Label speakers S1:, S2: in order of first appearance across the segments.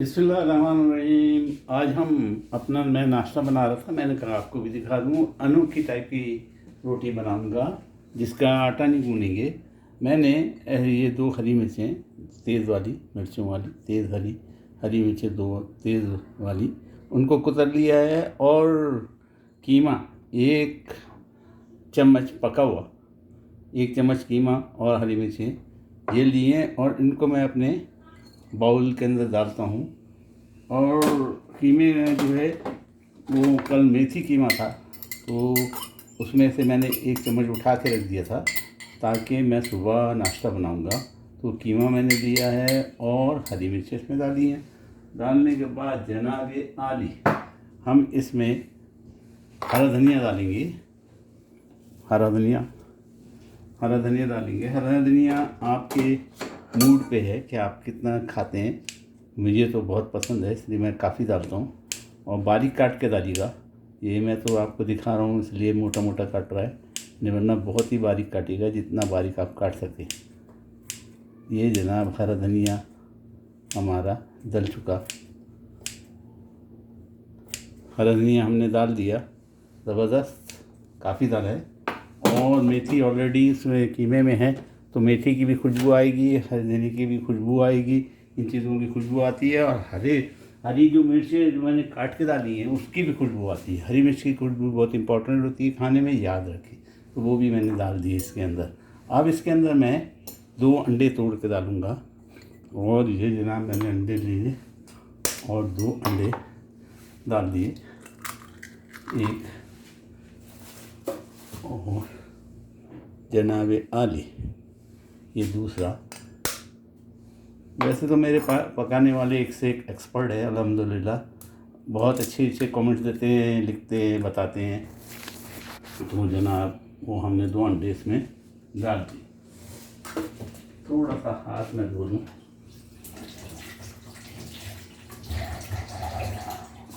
S1: बिस्मिल्लाहिर्रहमानिर्रहीम। आज हम अपना मैं नाश्ता बना रहा था। मैंने कहा आपको भी दिखा दूँ। अनोखी टाइप की रोटी बनाऊंगा जिसका आटा नहीं गूँनेंगे। मैंने ये 2 हरी मिर्चें तेज़ वाली मिर्चों वाली तेज़ हरी मिर्चें 2 तेज़ वाली उनको कुतर लिया है। और कीमा 1 चम्मच पका हुआ 1 चम्मच कीमा और हरी मिर्चें ये लिए और इनको मैं अपने बाउल के अंदर डालता हूँ। और कीमे में जो है वो कल मेथी कीमा था तो उसमें से मैंने 1 चम्मच उठा के रख दिया था ताकि मैं सुबह नाश्ता बनाऊँगा। तो कीमा मैंने लिया है और हरी मिर्च इसमें डाली हैं। डालने के बाद जनाब आली हम इसमें हरा धनिया डालेंगे। हरा धनिया डालेंगे। हरा धनिया आपके मूड पे है कि आप कितना खाते हैं। मुझे तो बहुत पसंद है इसलिए मैं काफ़ी डालता हूँ। और बारीक काट के डालिएगा। ये मैं तो आपको दिखा रहा हूँ इसलिए मोटा मोटा काट रहा है, नहीं वरना बहुत ही बारीक काटिएगा जितना बारीक आप काट सकें। ये जनाब हरा धनिया हमारा डल चुका। हरा धनिया हमने डाल दिया, ज़बरदस्त काफ़ी डाला है। और मेथी ऑलरेडी इसमें कीमे में है तो मेथी की भी खुशबू आएगी, हरी धनिया की भी खुशबू आएगी। इन चीज़ों की खुशबू आती है। और हरी जो मिर्चें जो मैंने काट के डाली हैं उसकी भी खुशबू आती है। हरी मिर्च की खुशबू बहुत इंपॉर्टेंट होती है खाने में, याद रखें। तो वो भी मैंने डाल दी इसके अंदर। अब इसके अंदर मैं 2 अंडे तोड़ के डालूँगा। और ये जनाब मैंने अंडे लिए और 2 अंडे डाल दिए। एक और जनाब आली ये दूसरा। वैसे तो मेरे पकाने वाले एक से एक एक्सपर्ट है अल्हम्दुलिल्लाह। बहुत अच्छे कमेंट्स देते हैं, लिखते हैं, बताते हैं। तो जनाब वो हमने 2 अंडे इसमें डाल दिए। थोड़ा सा हाथ में धो लूँ।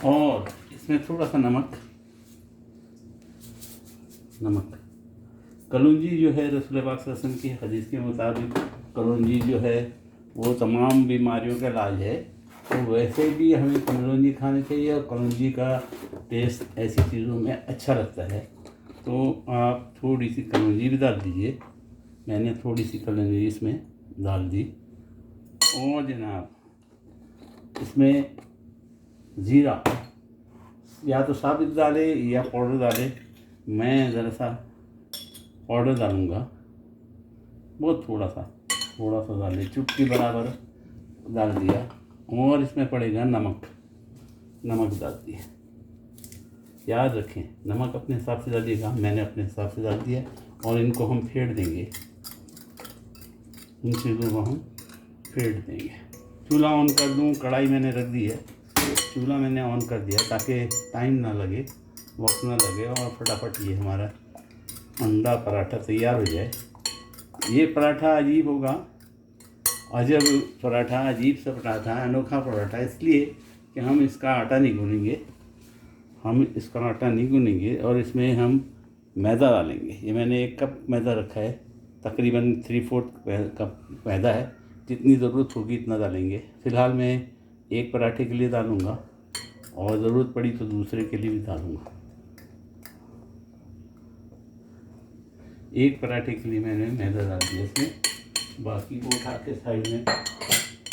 S1: और इसमें थोड़ा सा नमक कलौंजी जो है रसूल पाक सल्लल्लाहु अलैहि वसल्लम की हदीस के मुताबिक कलौंजी जो है वो तमाम बीमारियों का इलाज है। तो वैसे भी हमें कलौंजी खानी चाहिए और कलौंजी का टेस्ट ऐसी चीज़ों में अच्छा लगता है। तो आप थोड़ी सी कलौंजी भी डाल दीजिए। मैंने थोड़ी सी कलौंजी इसमें डाल दी। और जनाब इसमें ज़ीरा या तो साबित डाले या पाउडर डाले। मैं ज़रा सा पाउडर डालूँगा, बहुत थोड़ा सा डालें, चुटकी बराबर डाल दिया। और इसमें पड़ेगा नमक डाल दिया। याद रखें नमक अपने हिसाब से डालिएगा, मैंने अपने हिसाब से डाल दिया। और इनको हम फेंट देंगे, इन चीज़ों को हम फेंट देंगे। चूल्हा ऑन कर दूँ, कढ़ाई मैंने रख दी है, चूल्हा मैंने ऑन कर दिया ताकि टाइम ना लगे, वक्त ना लगे और फटाफट ये हमारा अंडा पराठा तैयार हो जाए। ये पराठा अजीब होगा, अजब पराठा, अजीब सा पराठा, अनोखा पराठा इसलिए कि हम इसका आटा नहीं गूँनेंगे। और इसमें हम मैदा डालेंगे। ये मैंने 1 कप मैदा रखा है, तकरीबन 3/4 कप मैदा है। जितनी ज़रूरत होगी इतना डालेंगे। फ़िलहाल मैं 1 पराठे के लिए डालूँगा और ज़रूरत पड़ी तो दूसरे के लिए भी डालूँगा। 1 पराठे के लिए मैंने मैदा डाल दिया इसमें, बाकी को उठा के साइड में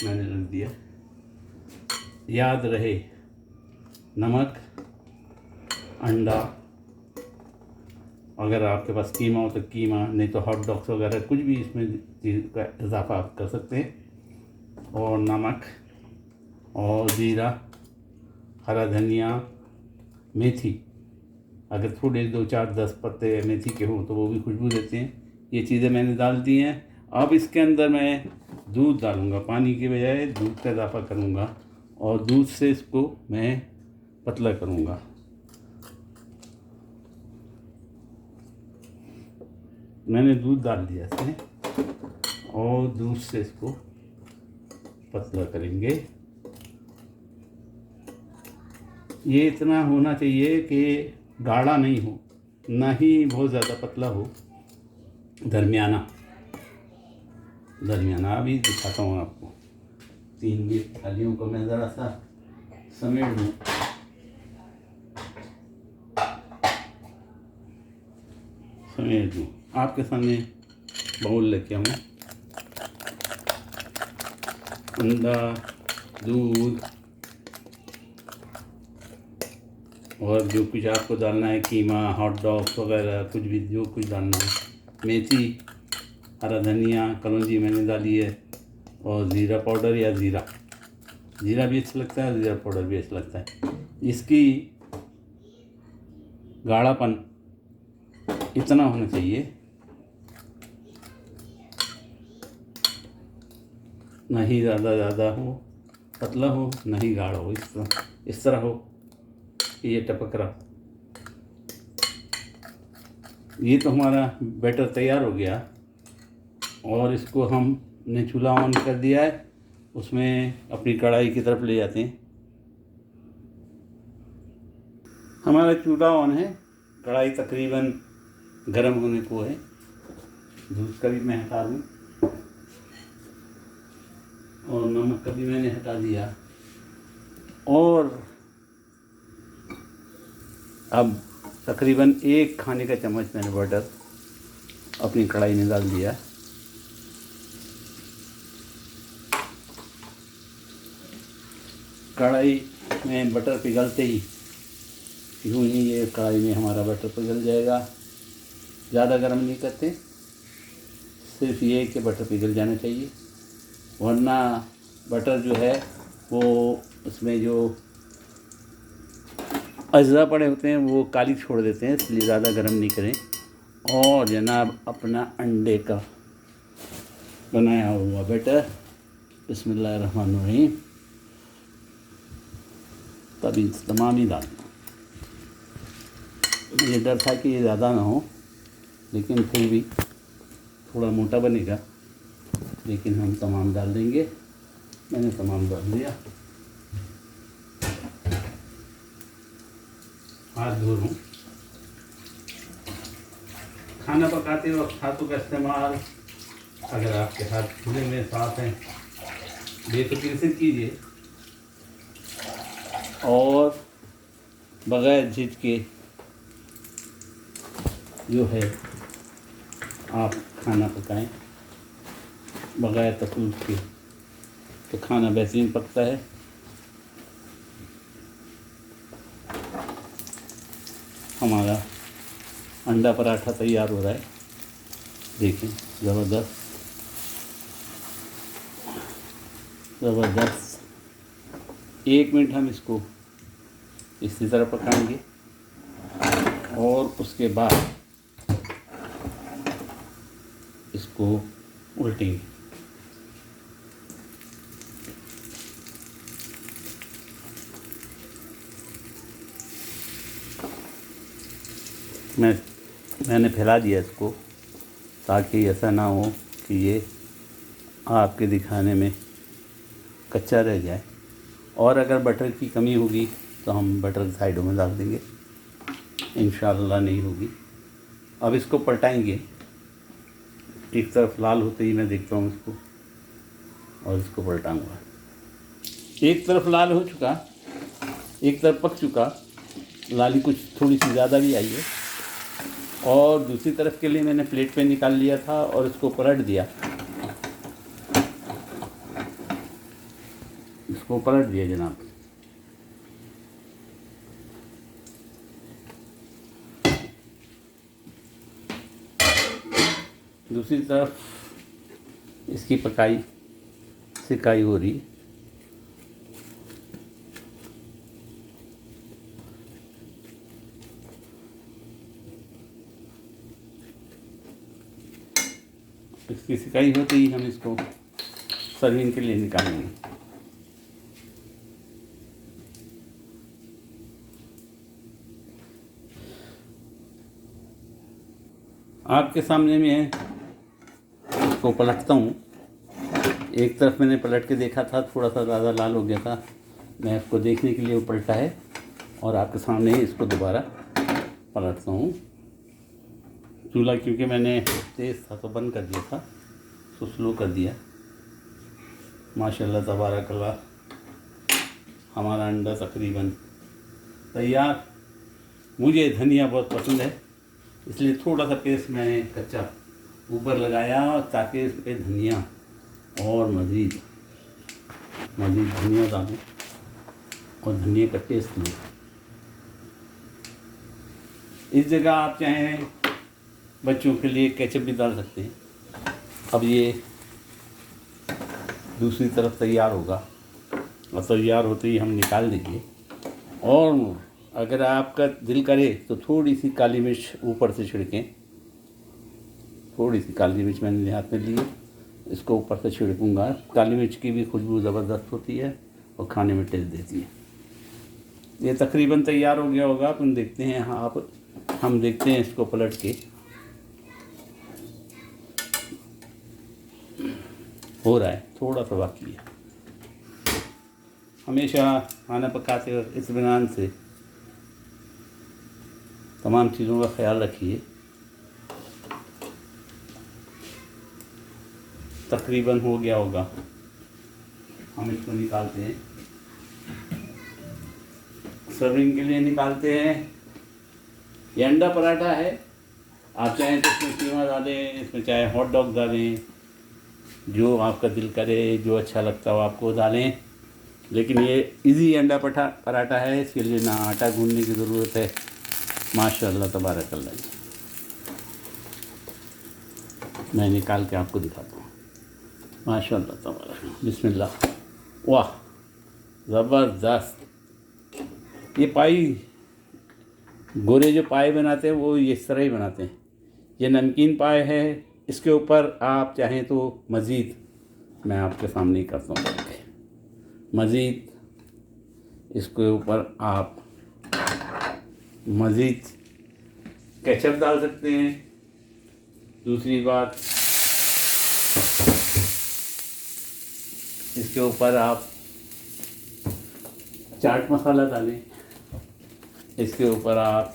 S1: मैंने रख दिया। याद रहे नमक, अंडा, अगर आपके पास कीमा हो तो कीमा, नहीं तो हॉट डॉग्स वगैरह कुछ भी इसमें चीज़ का इजाफा आप कर सकते हैं। और नमक और ज़ीरा, हरा धनिया, मेथी, अगर थोड़े 2 4 10 पत्ते मेथी के हों तो वो भी खुशबू देते हैं। ये चीज़ें मैंने डाल दी हैं। अब इसके अंदर मैं दूध डालूँगा, पानी के बजाय दूध का इजाफा करूँगा और दूध से इसको मैं पतला करूँगा। मैंने दूध डाल दिया इसमें और दूध से इसको पतला करेंगे। ये इतना होना चाहिए कि गाढ़ा नहीं हो, ना ही बहुत ज़्यादा पतला हो, दरमियाना। अभी दिखाता हूँ आपको। 3 भी थालियों को मैं ज़रा सा समेट दूँ। आपके सामने बाउल लेके आऊँ। अंडा, दूध और जो कुछ आपको डालना है, कीमा, हॉट डॉग्स वगैरह, कुछ भी जो कुछ डालना है, मेथी, हरा धनिया, कलौंजी मैंने डाली है, और ज़ीरा पाउडर या ज़ीरा भी अच्छा लगता है, ज़ीरा पाउडर भी अच्छा लगता है। इसकी गाढ़ापन इतना होना चाहिए, ना ही ज़्यादा हो, पतला हो, ना ही गाढ़ा हो, इस तरह हो कि ये टपक रहा। ये तो हमारा बैटर तैयार हो गया और इसको हमने चूल्हा ऑन कर दिया है। उसमें अपनी कढ़ाई की तरफ ले जाते हैं। हमारा चूल्हा ऑन है, कढ़ाई तकरीबन गर्म होने को है। दूध का भी मैं हटा दूँ और नमक का भी मैंने हटा दिया। और अब तकरीबन 1 खाने का चम्मच मैंने बटर अपनी कढ़ाई में डाल दिया। कढ़ाई में बटर पिघलते ही यूँ ही ये कढ़ाई में हमारा बटर पिघल जाएगा। ज़्यादा गर्म नहीं करते, सिर्फ ये कि बटर पिघल जाना चाहिए, वरना बटर जो है वो उसमें जो अज़्ज़ा पड़े होते हैं वो काली छोड़ देते हैं, इसलिए ज़्यादा गर्म नहीं करें। और जनाब अपना अंडे का बनाया हुआ बैटर बिस्मिल्लाहिर्रहमानिर्रहीम तभी तमाम ही डालना। ये डर था कि ये ज़्यादा ना हो, लेकिन फिर भी थोड़ा मोटा बनेगा, लेकिन हम तमाम डाल देंगे। मैंने तमाम डाल दिया। हाथ धो लूँ। खाना पकाते वक्त हाथों का इस्तेमाल, अगर आपके हाथ खुले में साफ हैं, बेफिक्र से कीजिए और बग़ैर झिझके जो है आप खाना पकाएं, बग़ैर तकलीफ के, तो खाना बेहतरीन पकता है। हमारा अंडा पराठा तैयार हो रहा है, देखें, ज़बरदस्त ज़बरदस्त। 1 मिनट हम इसको इसी तरह पकाएंगे और उसके बाद इसको उल्टेंगे। मैंने फैला दिया इसको, ताकि ऐसा ना हो कि ये आपके दिखाने में कच्चा रह जाए। और अगर बटर की कमी होगी तो हम बटर साइडों में डाल देंगे, इंशाअल्लाह नहीं होगी। अब इसको पलटाएंगे। एक तरफ लाल होते ही मैं देखता हूँ इसको और इसको पलटाऊँगा। एक तरफ लाल हो चुका, एक तरफ पक चुका, लाली कुछ थोड़ी सी ज़्यादा भी आई है। और दूसरी तरफ के लिए मैंने प्लेट पे निकाल लिया था और इसको पलट दिया। इसको पलट दिया जनाब। दूसरी तरफ इसकी पकाई सिकाई हो रही। इसकी सिकाई होते ही हम इसको सर्विंग के लिए निकालेंगे। आपके सामने मैं इसको पलटता हूँ। एक तरफ मैंने पलट के देखा था, थोड़ा सा ज़्यादा लाल हो गया था, मैं इसको देखने के लिए वो पलटा है और आपके सामने ही इसको दोबारा पलटता हूँ। चूल्हा क्योंकि मैंने तेज़ था तो बंद कर दिया था, तो स्लो कर दिया। माशाल्लाह तबारकल्लाह, हमारा अंडा तकरीबन तैयार। मुझे धनिया बहुत पसंद है, इसलिए थोड़ा सा पेस्ट मैंने कच्चा ऊपर लगाया ताकि इस पर धनिया और मज़ीद धनिया डालूँ और धनिया का टेस्ट लूँ। इस जगह आप चाहें बच्चों के लिए केचप भी डाल सकते हैं। अब ये दूसरी तरफ तैयार होगा और तैयार होते ही हम निकाल देंगे। और अगर आपका दिल करे तो थोड़ी सी काली मिर्च ऊपर से छिड़कें। थोड़ी सी काली मिर्च मैंने हाथ में ली, इसको ऊपर से छिड़कूँगा। काली मिर्च की भी खुशबू ज़बरदस्त होती है और खाने में टेस्ट देती है। ये तकरीबन तैयार हो गया होगा, अपन देखते हैं। हाँ, हम देखते हैं इसको पलट के। हो रहा है, थोड़ा सा बाकी है। हमेशा खाना पकाते वक्त इत्मीनान से तमाम चीज़ों का ख्याल रखिए। तकरीबन हो गया होगा, हम इसको निकालते हैं, सर्विंग के लिए निकालते हैं। ये अंडा पराठा है, आप चाहें तो इसमें कीमा डालें, इसमें चाहे हॉट डॉग डालें, जो आपका दिल करे, जो अच्छा लगता हो आपको डालें। लेकिन ये इजी अंडा पराठा है, इसके लिए ना आटा गूंदने की ज़रूरत है। माशाअल्लाह तबारकल्लाह। मैं निकाल के आपको दिखाता हूँ। माशाअल्लाह तबारक, बिस्मिल्लाह। वाह, ज़बरदस्त। ये पाई, गोरे जो पाए बनाते हैं वो इस तरह ही बनाते हैं। ये नमकीन पाए है। इसके ऊपर आप चाहें तो मज़ीद, मैं आपके सामने ही करता हूँ, मज़ीद इसके ऊपर आप मज़ीद केचप डाल सकते हैं। दूसरी बात, इसके ऊपर आप चाट मसाला डालें। इसके ऊपर आप,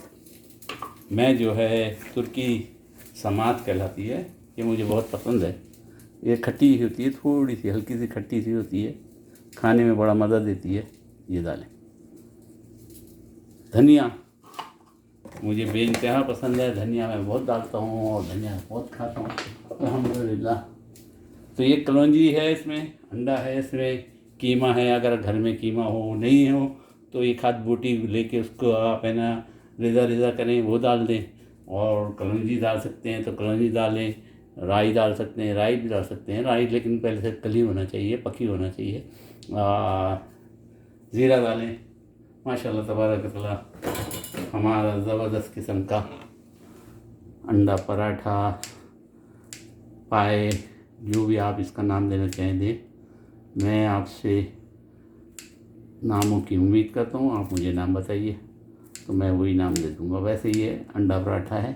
S1: मैं जो है तुर्की समात कहलाती है, ये मुझे बहुत पसंद है। ये खट्टी होती है, थोड़ी सी हल्की सी खट्टी सी होती है, खाने में बड़ा मज़ा देती है। ये डालें। धनिया मुझे बेइंतहा पसंद है, धनिया मैं बहुत डालता हूँ और धनिया बहुत खाता हूँ अल्हम्दुलिल्लाह। तो ये कलौंजी है, इसमें अंडा है, इसमें कीमा है। अगर घर में कीमा हो, नहीं हो तो एक हाथ बोटी लेके उसको आप है ना रेज़ा करें, वो डाल दें। और कलौंजी डाल सकते हैं तो कलौंजी डालें, राई डाल सकते हैं, राई भी डाल सकते हैं। राई लेकिन पहले से कली होना चाहिए, पकी होना चाहिए। ज़ीरा डालें। माशाल्लाह तबारकल्लाह, हमारा ज़बरदस्त किस्म का अंडा पराठा, पाए, जो भी आप इसका नाम देना चाहें दें। मैं आपसे नामों की उम्मीद करता हूँ, आप मुझे नाम बताइए तो मैं वही नाम दे दूँगा। वैसे ये अंडा पराठा है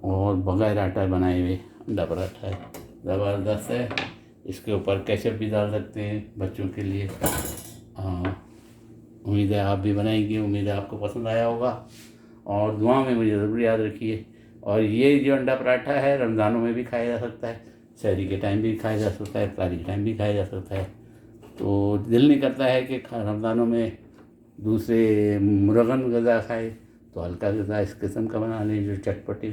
S1: और बग़ैर आटा बनाए हुए अंडा पराठा है, ज़बरदस्त है। इसके ऊपर केचप भी डाल सकते हैं बच्चों के लिए। उम्मीद है आप भी बनाएंगे, उम्मीद है आपको पसंद आया होगा। और दुआ में मुझे ज़रूर याद रखिए। और ये जो अंडा पराठा है रमज़ानों में भी खाया जा सकता है, सहरी के टाइम भी खाया जा सकता है, इफ्तारी के टाइम भी खाया जा सकता है। तो दिल नहीं करता है कि रमज़ानों में दूसरे मुरगन गज़ा खाए, तो हल्का गज़ा इस किस्म का बना लें जो चटपटी।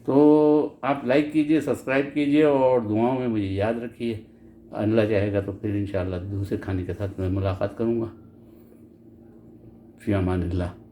S1: तो आप लाइक कीजिए, सब्सक्राइब कीजिए और दुआओं में मुझे याद रखिए। अल्लाह चाहेगा तो फिर इंशाअल्लाह दूसरे खाने के साथ मैं मुलाकात करूँगा। फ़ी अमानिल्लाह।